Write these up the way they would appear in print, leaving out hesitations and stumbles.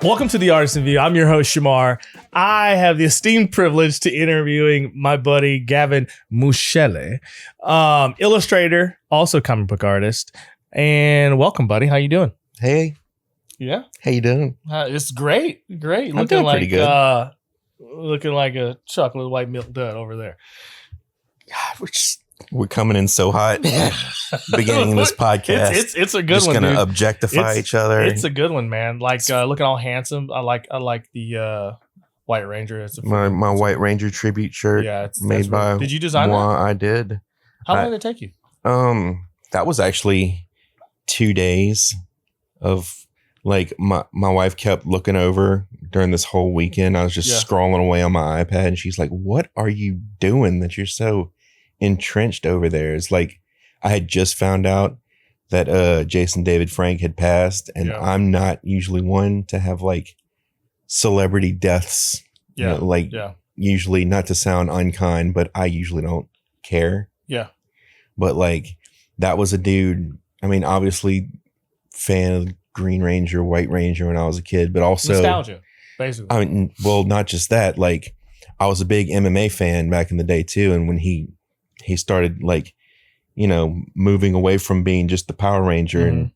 Welcome to the Artisan View. I'm your host, Shamar. I have the esteemed privilege to interviewing my buddy, Gavin Michelli, illustrator, also comic book artist. And welcome, buddy. How you doing? Hey. Yeah. How you doing? It's great. Great. I'm doing pretty good. Looking like a chocolate white milk dud over there. God, we're coming in so hot. Beginning this podcast. It's a good just one. Just gonna dude. objectify each other. It's a good one, man. Like looking all handsome. I like the White Ranger. It's my White Ranger tribute shirt. Yeah, made by. Did you design that? I did. How long did it take you? That was actually 2 days of like my wife kept looking over during this whole weekend. I was just scrolling away on my iPad, and she's like, "What are you doing that you're so entrenched over there?" It's like I had just found out that Jason David Frank had passed, and I'm not usually one to have like celebrity deaths. Usually, not to sound unkind, but I usually don't care. Yeah. But like that was a dude. I mean, obviously fan of Green Ranger, White Ranger when I was a kid, but also nostalgia, basically. I mean, well, not just that. Like I was a big MMA fan back in the day too, and when he started like, you know, moving away from being just the Power Ranger and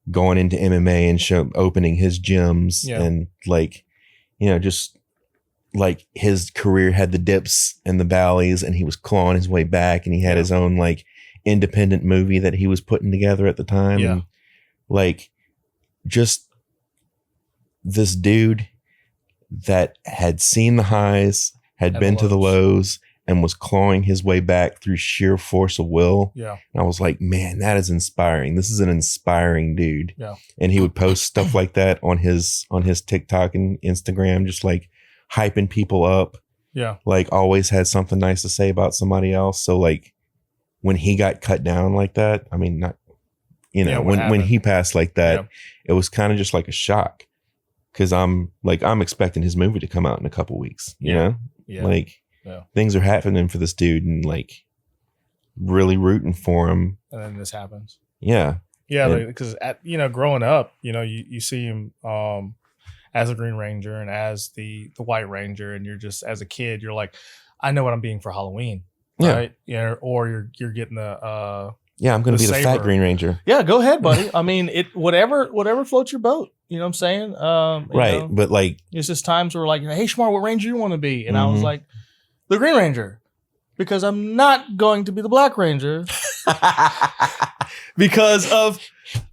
going into MMA and opening his gyms and like, you know, just like his career had the dips and the valleys, and he was clawing his way back, and he had his own like independent movie that he was putting together at the time. Yeah. And like just this dude that had seen the highs, had been to the lows, and was clawing his way back through sheer force of will. Yeah. And I was like, man, that is inspiring. This is an inspiring dude. Yeah. And he would post stuff like that on his TikTok and Instagram, just like hyping people up. Yeah. Like always had something nice to say about somebody else. So like when he got cut down like that, I mean, not, you know, when he passed like that, it was kind of just like a shock. Cause I'm expecting his movie to come out in a couple weeks, you know? Yeah. Like, things are happening for this dude, and like really rooting for him. And then this happens. Yeah. Yeah. Because you know, growing up, you know, you see him as a Green Ranger and as the White Ranger, and you're just, as a kid, you're like, I know what I'm being for Halloween. Right. Yeah. Or you're getting the I'm going to be the fat Green Ranger. Yeah, go ahead, buddy. I mean, whatever floats your boat. You know what I'm saying? Right. Know, but like, it's just times where like, hey, Shamar, what Ranger you want to be? And I was like, the Green Ranger, because I'm not going to be the Black Ranger because of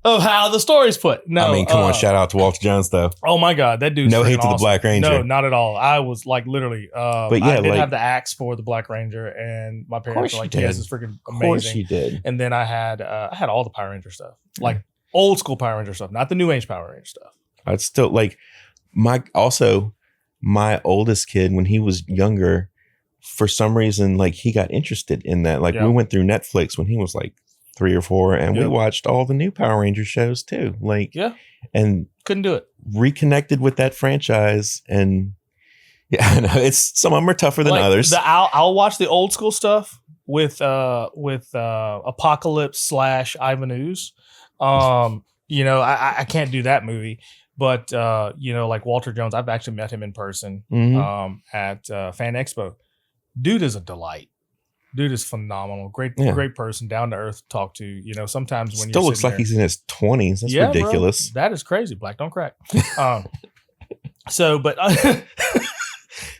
how the story's put. No, I mean, come on, shout out to Walter Jones though. Oh my God, that dude's no hate to awesome. the Black Ranger. No, not at all. I was like literally, but yeah, I did have the axe for the Black Ranger, and my parents were like, "Yes, it's freaking amazing." Of course you did. And then I had all the Power Ranger stuff, like old school Power Ranger stuff, not the new age Power Ranger stuff. I'd still like my oldest kid when he was younger. For some reason, like he got interested in that. Like we went through Netflix when he was like 3 or 4, and we watched all the new Power Ranger shows too. Like, and couldn't do it. Reconnected with that franchise, and I know it's some of them are tougher than others. I'll watch the old school stuff with Apocalypse / Ivan Ooze. You know, I can't do that movie. But you know, like Walter Jones, I've actually met him in person at Fan Expo. Dude is a delight. Dude is phenomenal. Great person, down to earth to talk to. You know, sometimes when still looks like he's in his 20s. That's ridiculous. Bro, that is crazy. Black don't crack.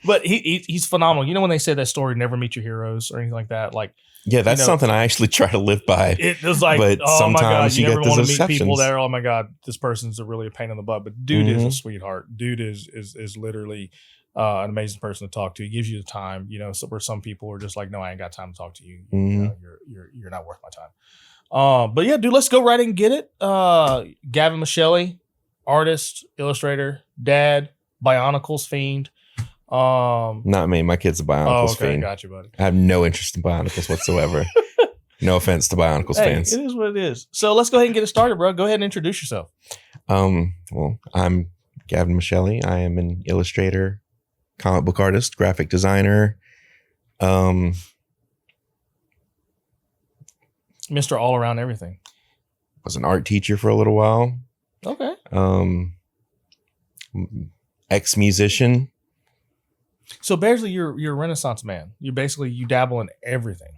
But he's phenomenal. You know when they say that story, never meet your heroes or anything like that, like. Yeah, that's something I actually try to live by. It was like, but oh my God, you never want to meet people that are, oh my God, this person's really a pain in the butt. But dude is a sweetheart. Dude is literally an amazing person to talk to. He gives you the time, you know, so where some people are just like, no, I ain't got time to talk to you. You know, you're not worth my time. But yeah, dude, let's go right and get it. Gavin Michelli, artist, illustrator, dad, Bionicles fiend. Not me. My kid's a Bionicles fiend. Got you, buddy. I have no interest in Bionicles whatsoever. No offense to Bionicles fans. It is what it is. So let's go ahead and get it started, bro. Go ahead and introduce yourself. Well, I'm Gavin Michelli. I am an illustrator, comic book artist, graphic designer. Mr. All Around Everything. Was an art teacher for a little while. Okay. ex-musician. So basically, you're a Renaissance man. You dabble in everything.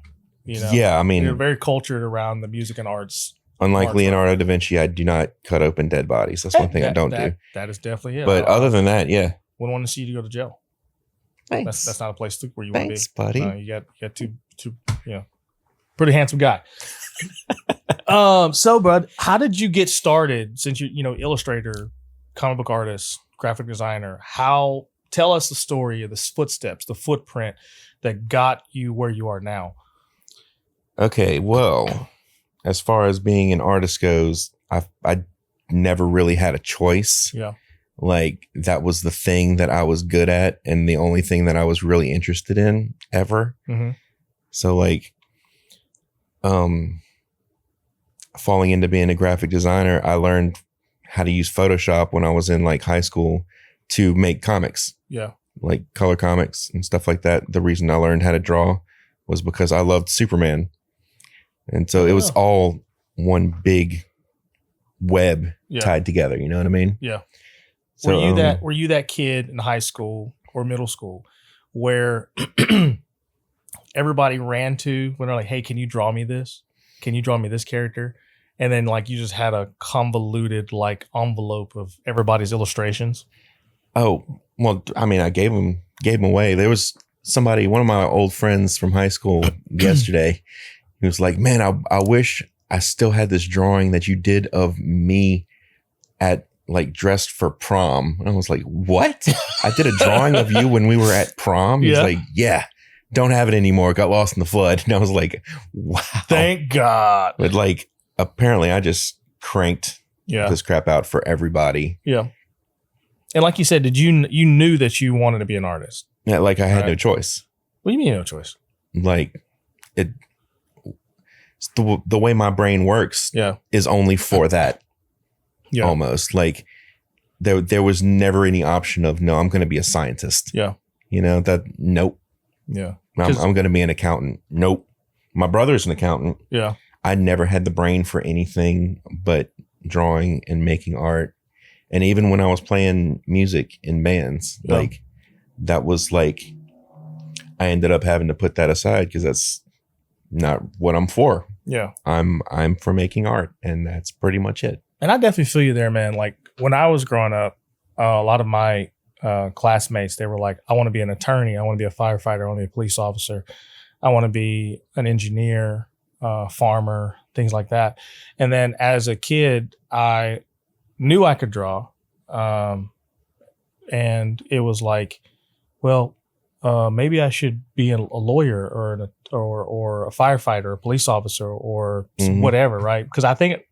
You know? Yeah, I mean, you're very cultured around the music and arts. Unlike Leonardo da Vinci, I do not cut open dead bodies. That's one thing I don't do. That is definitely it. But other than that, yeah. Wouldn't want to see you go to jail. Thanks. That's not a place where you want to be. Thanks, buddy. You got two, pretty handsome guy. So, bud, how did you get started? Since you illustrator, comic book artist, graphic designer, tell us the story of the footsteps, the footprint that got you where you are now. Okay, well, as far as being an artist goes, I never really had a choice. Yeah. Like, that was the thing that I was good at and the only thing that I was really interested in ever. Mm-hmm. So, like, falling into being a graphic designer, I learned how to use Photoshop when I was in like high school to make comics. Yeah. Like color comics and stuff like that. The reason I learned how to draw was because I loved Superman. And so it was all one big web tied together. You know what I mean? Yeah. So, were you that kid in high school or middle school where everybody ran to when they're like, hey, can you draw me this? Can you draw me this character? And then like you just had a convoluted like envelope of everybody's illustrations. Oh, well, I mean, I gave them away. There was somebody, one of my old friends from high school yesterday, he was like, man, I wish I still had this drawing that you did of me at like dressed for prom. And I was like, what? I did a drawing of you when we were at prom? He's like, yeah, don't have it anymore. Got lost in the flood. And I was like, wow. Thank God. But like, apparently I just cranked this crap out for everybody. Yeah. And like you said, you knew that you wanted to be an artist? Yeah, like I had no choice. What do you mean no choice? Like the way my brain works is only for that. Yeah. Almost like there was never any option of, no, I'm going to be a scientist. Yeah. You know, nope. Yeah. I'm going to be an accountant. Nope. My brother's an accountant. Yeah. I never had the brain for anything but drawing and making art. And even when I was playing music in bands, like that was like, I ended up having to put that aside because that's not what I'm for. Yeah. I'm for making art, and that's pretty much it. And I definitely feel you there, man. Like when I was growing up, a lot of my classmates, they were like, I want to be an attorney. I want to be a firefighter. I want to be a police officer. I want to be an engineer, farmer, things like that. And then as a kid, I knew I could draw. And it was like, well, maybe I should be a lawyer or a firefighter, or a police officer, or whatever, right? Because I think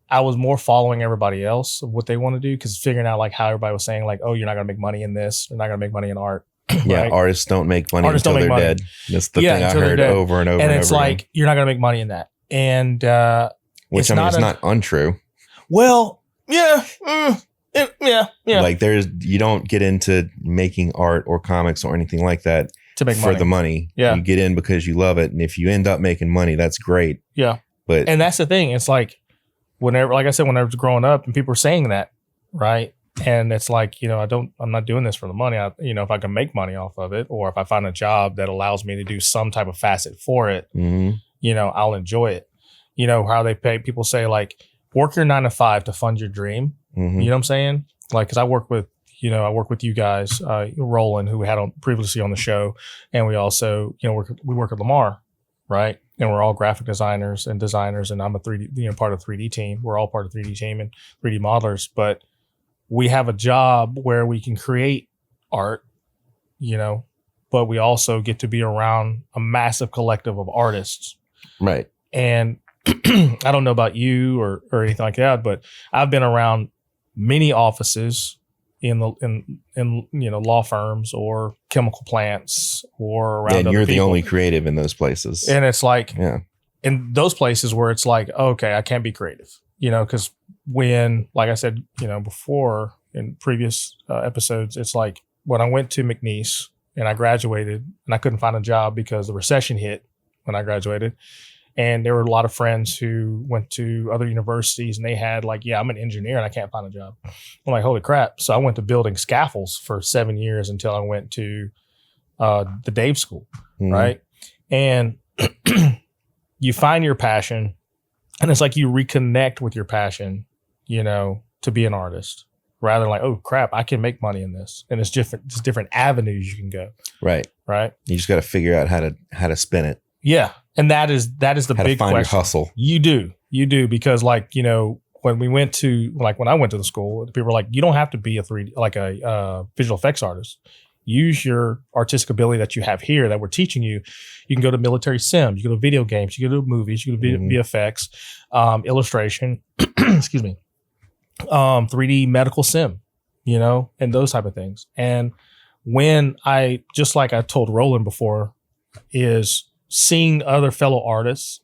I was more following everybody else of what they want to do, because figuring out like how everybody was saying like, oh, you're not going to make money in this, you're not going to make money in art. Yeah, right? Artists don't make money until they're dead. That's the thing I heard over and over. And it's like, again, you're not going to make money in that. And which I mean, it's not untrue. Well, yeah. Yeah. Like you don't get into making art or comics or anything like that to make for money. The money. Yeah. You get in because you love it. And if you end up making money, that's great. Yeah. And that's the thing. It's like whenever I was growing up and people were saying that, right? And it's like, I'm not doing this for the money. If I can make money off of it, or if I find a job that allows me to do some type of facet for it, I'll enjoy it. How they pay, people say like, work your 9 to 5 to fund your dream. You know what I'm saying? Like, cause I work with you guys, Roland, who we had previously on the show. And we also, we work at Lamar, right? And we're all graphic designers, and I'm a 3D, part of the 3D team. We're all part of the 3D team and 3D modelers, but we have a job where we can create art, but we also get to be around a massive collective of artists. Right. And I don't know about you or anything like that, but I've been around many offices in law firms or chemical plants or around. And you're the only creative in those places. And it's like, in those places where it's like, okay, I can't be creative, because when, like I said, before in previous episodes, it's like when I went to McNeese and I graduated and I couldn't find a job because the recession hit when I graduated. And there were a lot of friends who went to other universities and they had like, yeah, I'm an engineer and I can't find a job. I'm like, holy crap. So I went to building scaffolds for 7 years until I went to the Dave School, right? And you find your passion, and it's like you reconnect with your passion, you know, to be an artist, rather than like, oh crap, I can make money in this. And it's different avenues you can go. Right. You just got to figure out how to spin it. Yeah. And that is the how big to find question. Your hustle. You do, because like, you know, when I went to the school, people were like, you don't have to be a visual effects artist. Use your artistic ability that you have here that we're teaching you. You can go to military sims, you go to video games, you go to movies, you go to VFX, illustration, excuse me, 3D medical sim, you know, and those type of things. And when just like I told Roland before, is seeing other fellow artists,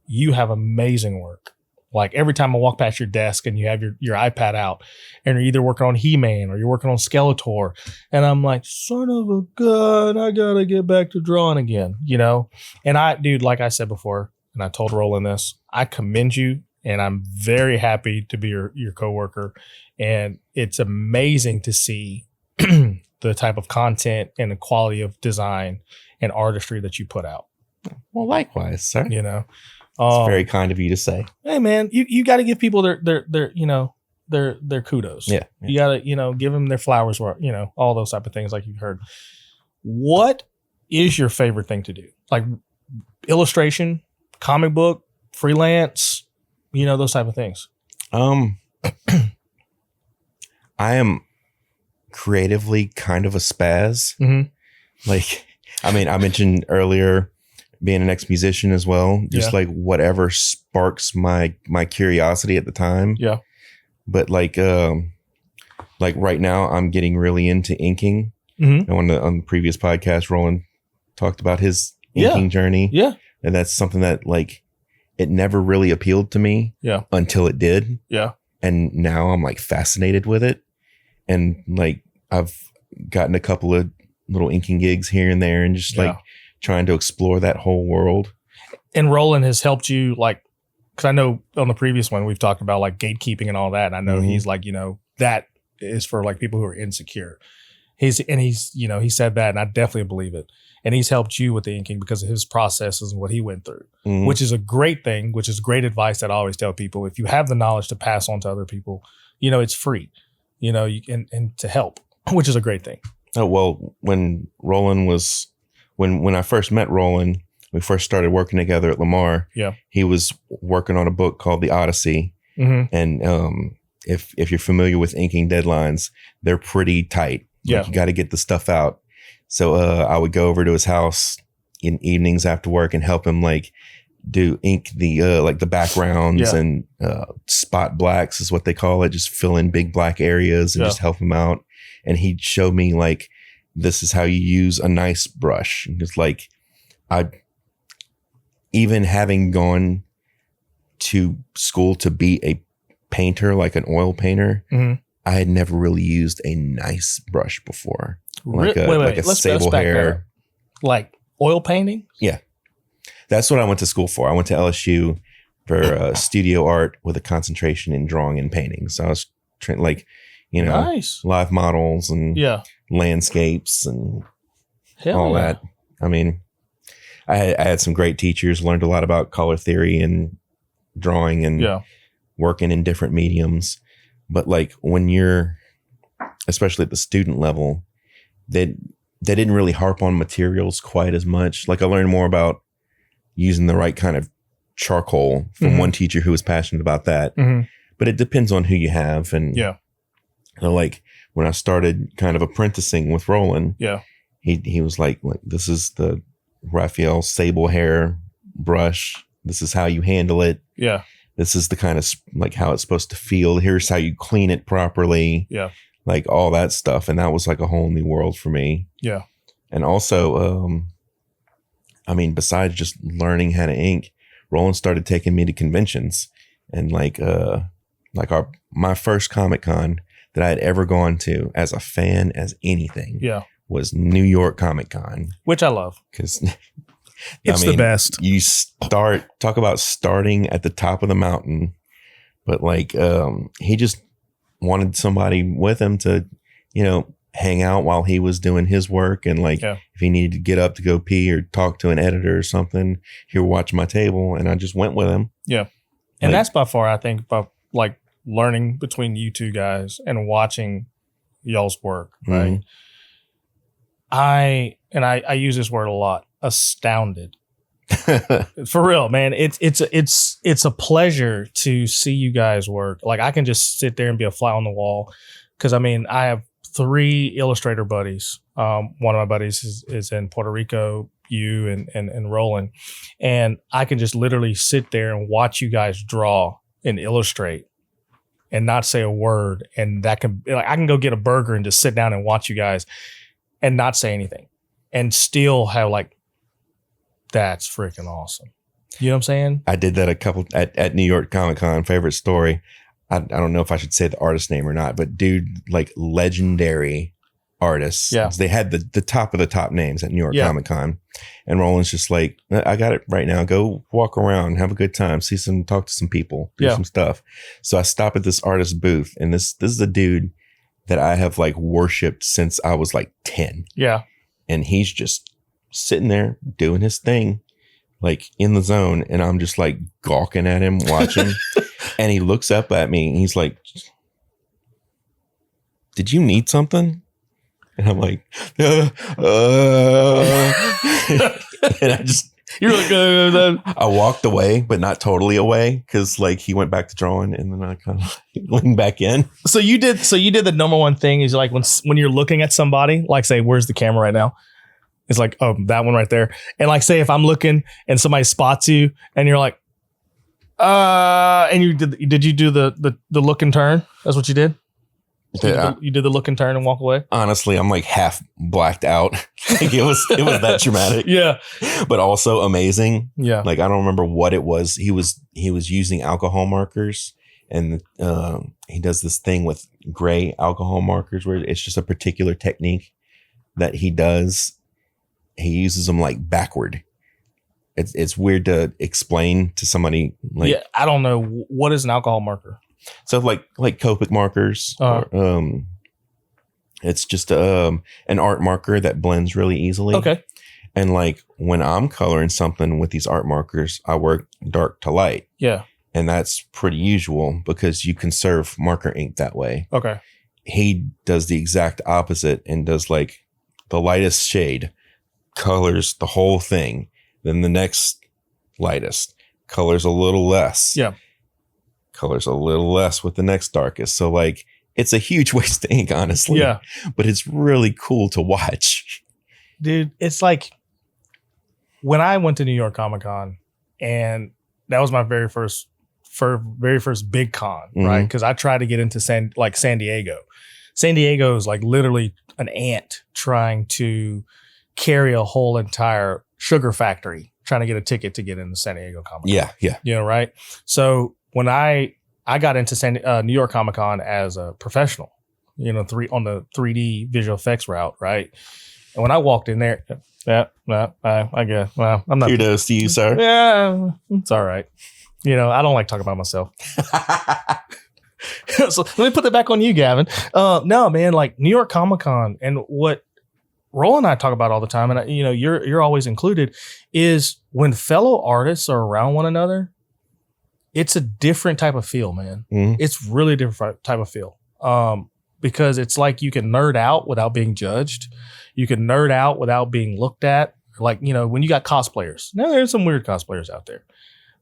you have amazing work. Like every time I walk past your desk and you have your iPad out and you're either working on He-Man or you're working on Skeletor, and I'm like, son of a gun, I gotta get back to drawing again, you know? And dude, like I said before, and I told Roland this, I commend you and I'm very happy to be your coworker. And it's amazing to see the type of content and the quality of design and artistry that you put out. Well, likewise, sir. You know? It's very kind of you to say. Hey man, you got to give people their you know, their kudos. Yeah. You got to, you know, give them their flowers, you know, all those type of things like you've heard. What is your favorite thing to do? Like illustration, comic book, freelance, you know, those type of things. I am creatively kind of a spaz. Like, I mean, I mentioned earlier being an ex-musician as well, just like whatever sparks my curiosity at the time. Yeah. But like right now I'm getting really into inking. And on the previous podcast, Roland talked about his inking journey. Yeah. And that's something that like, it never really appealed to me until it did. Yeah. And now I'm like fascinated with it. And like, I've gotten a couple of little inking gigs here and there and just like trying to explore that whole world. And Roland has helped you, like, because I know on the previous one we've talked about like gatekeeping and all that. And I know he's like, you know, that is for like people who are insecure. He's you know, he said that, and I definitely believe it. And he's helped you with the inking because of his processes and what he went through, which is a great thing, which is great advice that I always tell people. If you have the knowledge to pass on to other people, you know, it's free, you know, and to help, which is a great thing. Oh, well, when Roland was, when I first met Roland, we first started working together at Lamar. Yeah. He was working on a book called The Odyssey. And if you're familiar with inking deadlines, they're pretty tight. Like, you got to get the stuff out. So I would go over to his house in evenings after work and help him like ink the like the backgrounds and spot blacks is what they call it. Just fill in big black areas and just help him out. And he'd show me like, this is how you use a nice brush. Because like, even having gone to school to be a painter, like an oil painter, I had never really used a nice brush before. Like a sable hair. Like oil painting? Yeah. That's what I went to school for. I went to LSU for studio art with a concentration in drawing and painting. So I was trained like, you know, live models and landscapes and all that. I mean, I had some great teachers, learned a lot about color theory and drawing and working in different mediums. But like when you're, especially at the student level, they didn't really harp on materials quite as much. Like I learned more about using the right kind of charcoal from one teacher who was passionate about that. But it depends on who you have. And you know, like when I started kind of apprenticing with Roland, he was like, this is the Raphael sable hair brush. This is how you handle it. Yeah. This is the kind of like how it's supposed to feel. Here's how you clean it properly. Yeah. Like all that stuff. And that was like a whole new world for me. Yeah. And also, I mean, besides just learning how to ink, Roland started taking me to conventions. And like my first Comic-Con that I had ever gone to as a fan, as anything, was New York Comic-Con. Which I love. Because It's the best. You talk about starting at the top of the mountain, but like he just wanted somebody with him to, hang out while he was doing his work. And like, if he needed to get up to go pee or talk to an editor or something, he would watch my table, and I just went with him. Yeah. And that's by far, I think, about like learning between you two guys and watching y'all's work, right? Mm-hmm. I use this word a lot, astounded. For real, man. It's a pleasure to see you guys work. Like, I can just sit there and be a fly on the wall. Cause I have 3 Illustrator buddies. One of my buddies is in Puerto Rico, you and Roland. And I can just literally sit there and watch you guys draw and illustrate and not say a word. And that can, like, I can go get a burger and just sit down and watch you guys and not say anything and still have like, that's freaking awesome. You know what I'm saying? I did that at New York Comic-Con. Favorite story. I don't know if I should say the artist name or not, but dude, like legendary artists. Yeah. They had the top of the top names at New York Comic-Con. And Roland's just like, I got it right now. Go walk around, have a good time, talk to some people, do some stuff. So I stop at this artist booth, and this is a dude that I have like worshipped since I was like 10. Yeah. And he's just sitting there doing his thing, like in the zone. And I'm just like gawking at him, watching. And he looks up at me and he's like, did you need something? And I'm like, and I just, you're like, I walked away, but not totally away. Cause like he went back to drawing, and then I kind of went back in. So you did the number one thing is like when you're looking at somebody, like say, where's the camera right now? It's like, oh, that one right there. And like, say if I'm looking and somebody spots you and you're like, and did you do the look and turn? That's what you did? You did the look and turn and walk away? Honestly, I'm like half blacked out. Like it was that dramatic. Yeah. But also amazing. Yeah. Like I don't remember what it was. He was using alcohol markers, and he does this thing with gray alcohol markers where it's just a particular technique that he does. He uses them like backward. It's weird to explain to somebody. Like, yeah, I don't know. What is an alcohol marker? So like Copic markers. It's just an art marker that blends really easily. Okay. And like when I'm coloring something with these art markers, I work dark to light. Yeah. And that's pretty usual because you conserve marker ink that way. Okay. He does the exact opposite and does like the lightest shade, colors the whole thing. Then the next lightest, colors a little less. Yeah. Colors a little less with the next darkest. So like it's a huge waste of ink, honestly. Yeah. But it's really cool to watch. Dude, it's like when I went to New York Comic-Con, and that was my very first big con, right? Because I tried to get into San Diego. San Diego is like literally an ant trying to carry a whole entire sugar factory, trying to get a ticket to get into San Diego Comic-Con. Yeah, yeah. You know, right? So when I got into New York Comic-Con as a professional, you know, on the 3D visual effects route, right? And when I walked in there, I guess, well, I'm not. Kudos to you, sir. Yeah, it's all right. You know, I don't like talking about myself. So let me put that back on you, Gavin. No, man, like New York Comic-Con, and what Roland and I talk about all the time, and you know, you're always included, is when fellow artists are around one another, it's a different type of feel, man. Mm-hmm. It's really a different type of feel. Because it's like you can nerd out without being judged. You can nerd out without being looked at. Like, you know, when you got cosplayers. Now there's some weird cosplayers out there.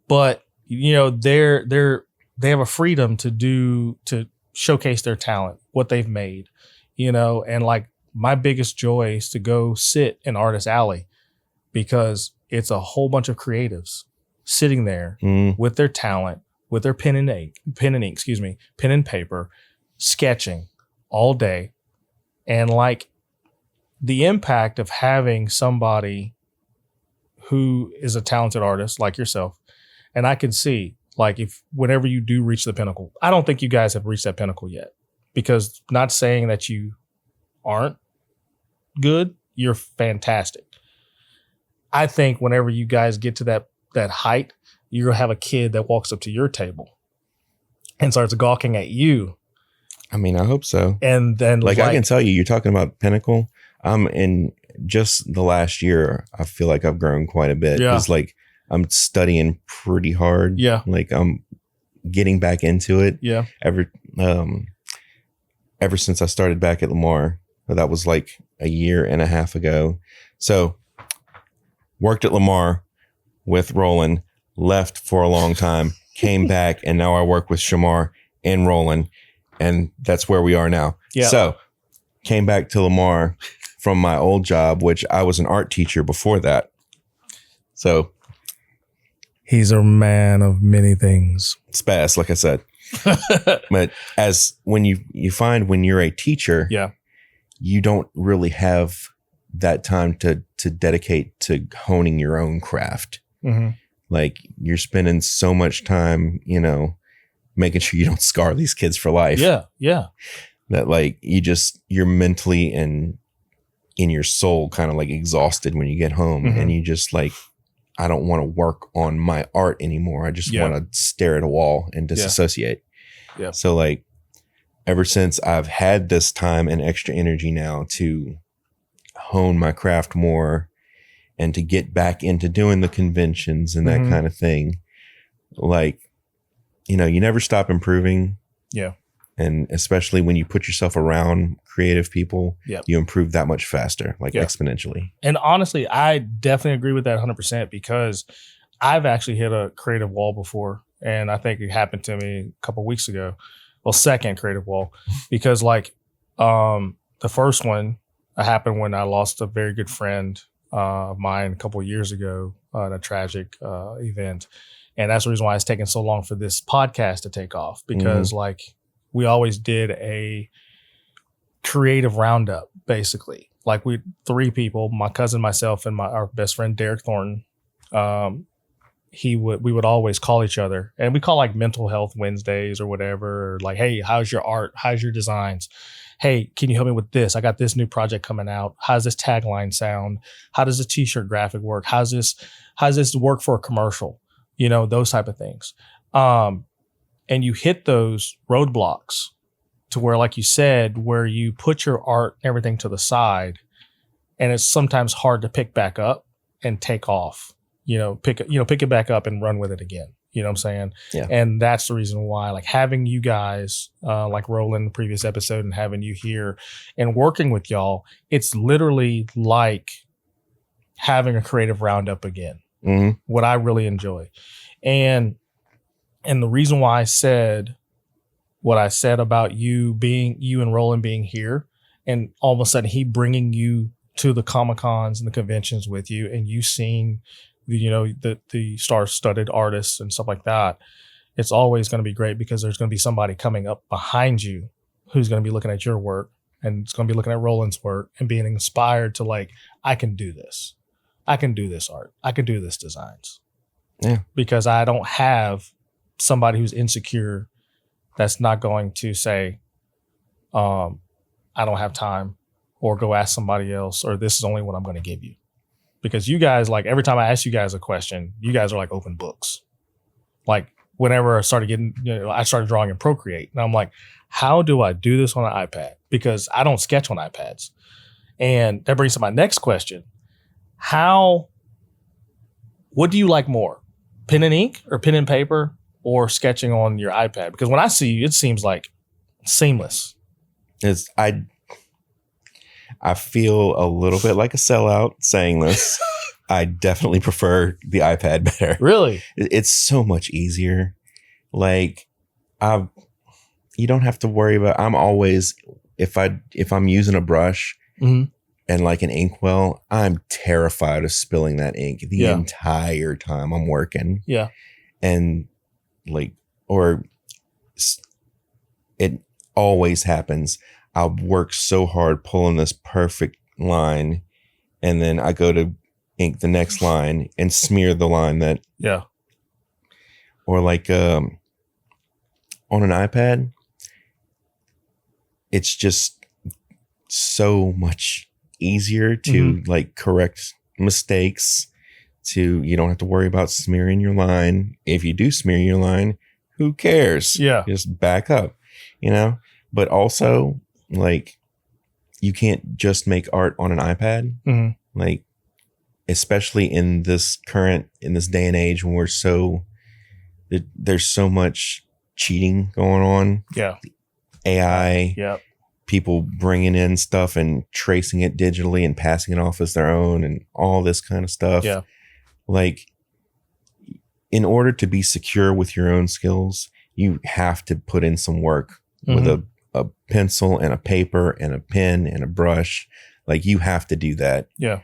But, you know, they have a freedom to showcase their talent, what they've made, you know, and like my biggest joy is to go sit in Artist Alley because it's a whole bunch of creatives sitting there with their talent, with their pen and paper, sketching all day. And like the impact of having somebody who is a talented artist like yourself, and I can see like if whenever you do reach the pinnacle, I don't think you guys have reached that pinnacle yet, because not saying that you aren't good, you're fantastic. I think whenever you guys get to that height, you're going to have a kid that walks up to your table and starts gawking at you. I mean, I hope so. And then like I can tell you, you're talking about pinnacle. In just the last year, I feel like I've grown quite a bit. Because like I'm studying pretty hard. Yeah. Like I'm getting back into it. Yeah. Ever since I started back at Lamar, that was like a year and a half ago. So worked at Lamar with Roland, left for a long time, came back, and now I work with Shamar and Roland, and that's where we are now. Yeah. So came back to Lamar from my old job, which I was an art teacher before that. So he's a man of many things. Spaz, like I said. But as when you find when you're a teacher, you don't really have that time to dedicate to honing your own craft. Mm-hmm. Like you're spending so much time, making sure you don't scar these kids for life. Yeah. Yeah. That like you're mentally and in your soul kind of like exhausted when you get home, and you just like, I don't want to work on my art anymore. I just want to stare at a wall and disassociate. Yeah. So like ever since I've had this time and extra energy now to hone my craft more and to get back into doing the conventions and that kind of thing, like, you never stop improving. Yeah. And especially when you put yourself around creative people, you improve that much faster, like exponentially. And honestly, I definitely agree with that 100% because I've actually hit a creative wall before. And I think it happened to me a couple of weeks ago. Well, second creative wall, because like the first one happened when I lost a very good friend of mine a couple of years ago in a tragic event. And that's the reason why it's taken so long for this podcast to take off, because like we always did a creative roundup, basically. Like we 3 people, my cousin, myself, and our best friend, Derek Thornton. We would always call each other, and we call like mental health Wednesdays or whatever. Or like, hey, how's your art? How's your designs? Hey, can you help me with this? I got this new project coming out. How's this tagline sound? How does the t-shirt graphic work? How's this work for a commercial? Those type of things. And you hit those roadblocks to where, like you said, where you put your art and everything to the side, and it's sometimes hard to pick back up and take off, pick it back up and run with it again. You know what I'm saying? Yeah. And that's the reason why, like having you guys, like Roland in the previous episode and having you here and working with y'all, it's literally like having a creative roundup again. Mm-hmm. What I really enjoy. And the reason why I said what I said about you and Roland being here, and all of a sudden he bringing you to the Comic-Cons and the conventions with you, and you seeing the star-studded artists and stuff like that, it's always going to be great because there's going to be somebody coming up behind you who's going to be looking at your work, and it's going to be looking at Roland's work and being inspired to like, I can do this. I can do this art. I can do this designs. Yeah. Because I don't have somebody who's insecure that's not going to say, I don't have time, or go ask somebody else, or this is only what I'm going to give you. Because you guys, like every time I ask you guys a question, you guys are like open books. Like whenever I started I started drawing in Procreate, and I'm like, how do I do this on an iPad? Because I don't sketch on iPads. And that brings to my next question. What do you like more? Pen and ink or pen and paper or sketching on your iPad? Because when I see you, it seems like seamless. I feel a little bit like a sellout saying this. I definitely prefer the iPad better. Really? It's so much easier. Like you don't have to worry about, I'm always, if I'm using a brush and like an inkwell, I'm terrified of spilling that ink the entire time I'm working. Yeah. And like, or it always happens. I'll work so hard pulling this perfect line, and then I go to ink the next line and smear the line that. Yeah. Or like on an iPad, it's just so much easier to like correct mistakes to, you don't have to worry about smearing your line. If you do smear your line, who cares? Yeah. Just back up, you know? But also, like, you can't just make art on an iPad. Mm-hmm. Like, especially in this day and age when there's so much cheating going on. Yeah. AI. Yep. People bringing in stuff and tracing it digitally and passing it off as their own and all this kind of stuff. Yeah. Like, in order to be secure with your own skills, you have to put in some work with a pencil and a paper and a pen and a brush. Like, you have to do that. Yeah.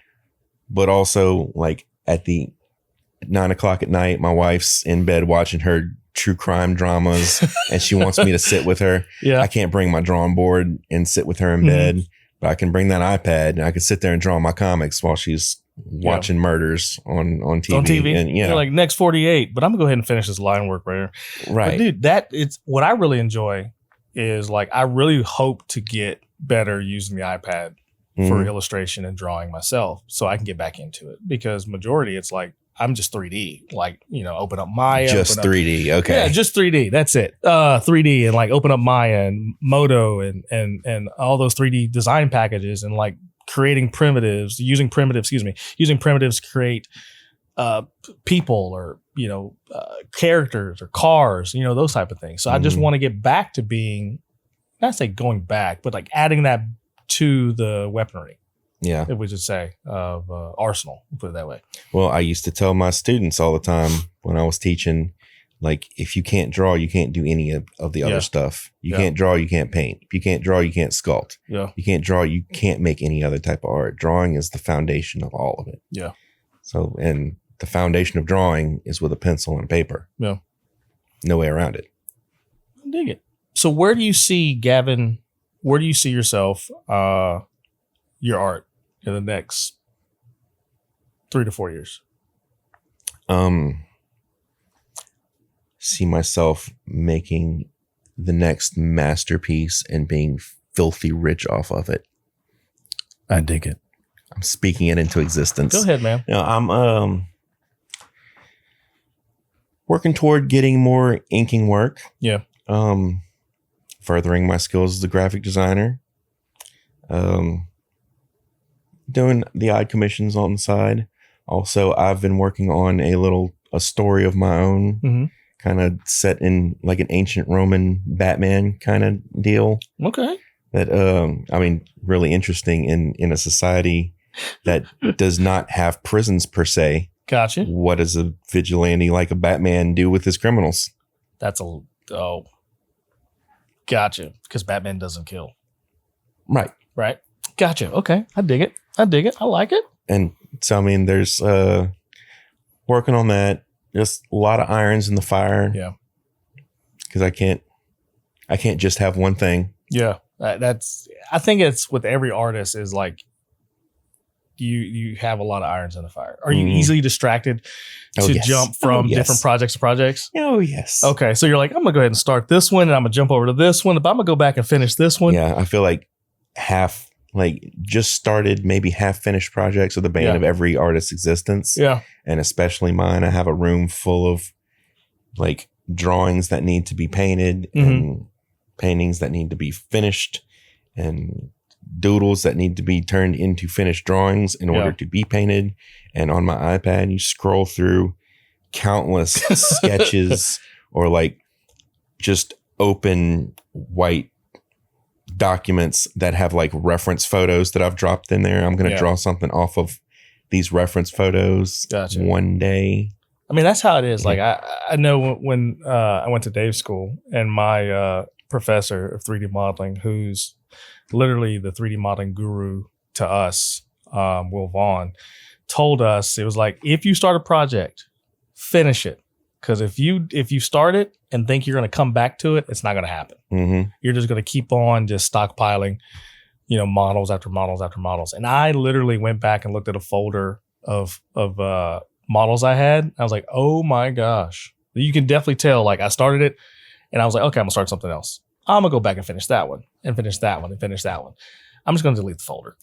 But also, like, at 9 o'clock at night, my wife's in bed watching her true crime dramas and she wants me to sit with her. Yeah. I can't bring my drawing board and sit with her in bed, but I can bring that iPad and I can sit there and draw my comics while she's watching murders on TV. On TV. And You're like, next 48, but I'm gonna go ahead and finish this line work right here. Right. But dude, it's what I really enjoy is, like, I really hope to get better using the iPad for illustration and drawing myself so I can get back into it, because majority it's like I'm just 3D, like, you know, open up Maya. Just 3D. Okay. Yeah, just 3D. That's it. 3D, and like open up Maya and Modo and all those 3D design packages, and like creating primitives, using primitives to create people, or, you know, characters or cars, you know, those type of things. So I just want to get back to being, not say going back, but like adding that to the weaponry. Yeah. If we should say of arsenal, put it that way. Well, I used to tell my students all the time when I was teaching, like, if you can't draw, you can't do any of the other stuff. You can't draw, you can't paint. If you can't draw, you can't sculpt. Yeah. You can't draw, you can't make any other type of art. Drawing is the foundation of all of it. Yeah. So, and the foundation of drawing is with a pencil and paper. Yeah. No way around it. I dig it. So where do you see, Gavin, where do you see yourself, your art in the next 3 to 4 years? See myself making the next masterpiece and being filthy rich off of it. I dig it. I'm speaking it into existence. Go ahead, man. You know, I'm working toward getting more inking work. Yeah. Furthering my skills as a graphic designer. Doing the odd commissions on the side. Also, I've been working on a story of my own, kind of set in like an ancient Roman Batman kind of deal. Okay. That, I mean, really interesting in a society that does not have prisons per se. Gotcha. What does a vigilante like a Batman do with his criminals? Gotcha. Because Batman doesn't kill. Right. Right. Gotcha. Okay. I dig it. I like it. And so, I mean, there's working on that. Just a lot of irons in the fire. Yeah. Because I can't just have one thing. Yeah. I think it's with every artist is like, you have a lot of irons in the fire. Are you easily distracted to jump from different projects to projects? Oh, yes. Okay. So you're like, I'm going to go ahead and start this one and I'm going to jump over to this one, but I'm going to go back and finish this one. Yeah. I feel like just started maybe half finished projects are the bane of every artist's existence. Yeah. And especially mine. I have a room full of like drawings that need to be painted and paintings that need to be finished and doodles that need to be turned into finished drawings in order to be painted. And on my iPad, you scroll through countless sketches or like just open white documents that have like reference photos that I've dropped in there. I'm going to draw something off of these reference photos one day. I mean, that's how it is. Like I know when I went to Dave's school and my professor of 3D modeling, who's literally the 3D modeling guru to us, Will Vaughn, told us, it was like, if you start a project, finish it. Because if you start it and think you're going to come back to it, it's not going to happen. You're just going to keep on just stockpiling, models after models after models. And I literally went back and looked at a folder of models I had. I was like, oh my gosh. You can definitely tell, like, I started it and I was like, okay, I'm going to start something else. I'm going to go back and finish that one and finish that one and finish that one. I'm just going to delete the folder.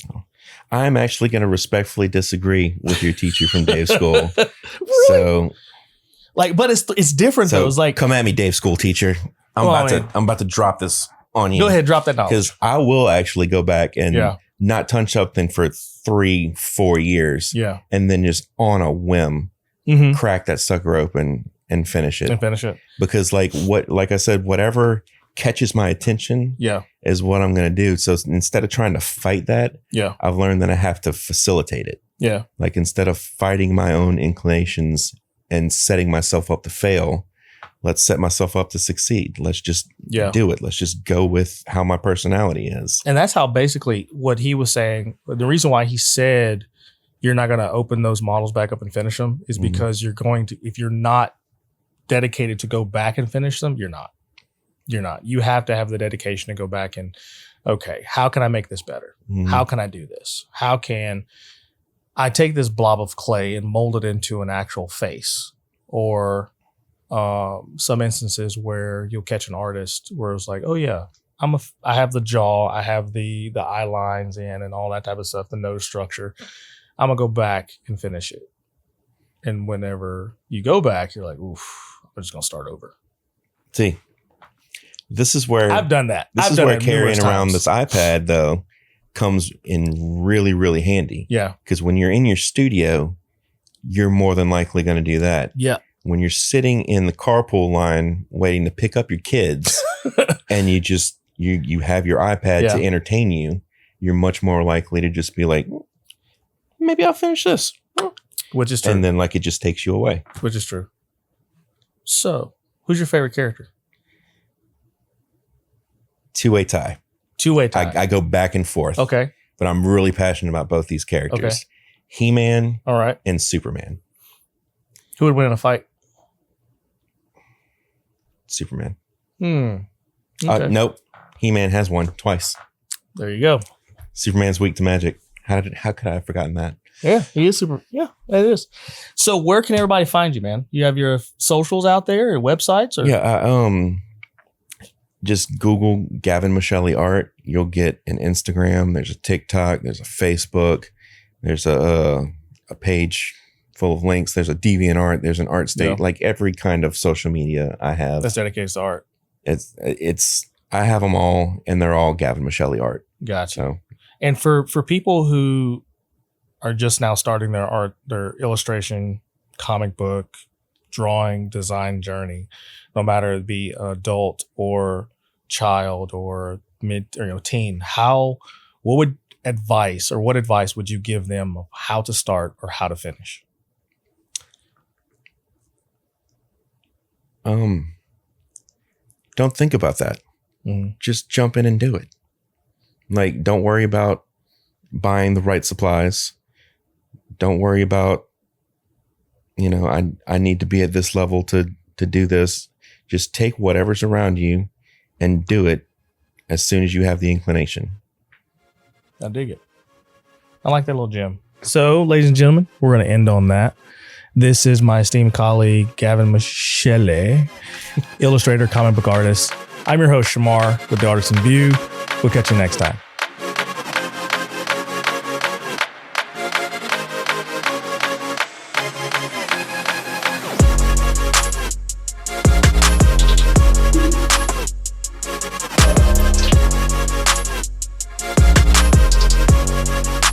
I'm actually going to respectfully disagree with your teacher from Dave's school. Really? So, but it's different though. It's like, come at me, Dave's school teacher. I'm about to drop this on you. Go ahead, drop that knowledge. Because I will actually go back and not touch something for 3-4 years. Yeah. And then just on a whim, crack that sucker open and finish it. Because like I said, whatever catches my attention is what I'm going to do. So instead of trying to fight that, I've learned that I have to facilitate it. Yeah. Like instead of fighting my own inclinations and setting myself up to fail, let's set myself up to succeed. Let's just do it. Let's just go with how my personality is. And that's how basically what he was saying. The reason why he said you're not going to open those models back up and finish them is because you're going to, if you're not dedicated to go back and finish them, you're not. You have to have the dedication to go back and, okay, how can I make this better? How can I do this? How can I take this blob of clay and mold it into an actual face? Or some instances where you'll catch an artist where it's like, oh yeah, I have the jaw, I have the eye lines in and all that type of stuff, the nose structure. I'm gonna go back and finish it. And whenever you go back, you're like, oof, I'm just gonna start over. See, this is where I've done that. This is where carrying around this iPad though comes in really, really handy. Yeah. Because when you're in your studio, you're more than likely going to do that. Yeah. When you're sitting in the carpool line waiting to pick up your kids and you have your iPad to entertain you, you're much more likely to just be like, maybe I'll finish this. Which is true. And then like it just takes you away. Which is true. So who's your favorite character? Two-way tie. I go back and forth. Okay. But I'm really passionate about both these characters. Okay. He-Man all right, and Superman. Who would win in a fight? Superman. Okay. Nope. He-Man has won twice. There you go. Superman's weak to magic. How could I have forgotten that? Yeah, he is super. Yeah, it is. So where can everybody find you, man? You have your socials out there, your websites? Or? Yeah, just Google Gavin Michelli art. You'll get an Instagram. There's a TikTok. There's a Facebook. There's a page full of links. There's a DeviantArt. There's an art state. Like every kind of social media I have. That's dedicated to art. I have them all, and they're all Gavin Michelli art. Gotcha. So, and for people who are just now starting their art, their illustration, comic book, drawing, design journey, no matter it be adult or child or mid or teen, what advice would you give them of how to start or how to finish? Don't think about that. Just jump in and do it. Like, don't worry about buying the right supplies. Don't worry about, I need to be at this level to do this. Just take whatever's around you and do it as soon as you have the inclination. I dig it. I like that little gem. So, ladies and gentlemen, we're going to end on that. This is my esteemed colleague, Gavin Michelli, illustrator, comic book artist. I'm your host, Shamar, with the Artisan View. We'll catch you next time.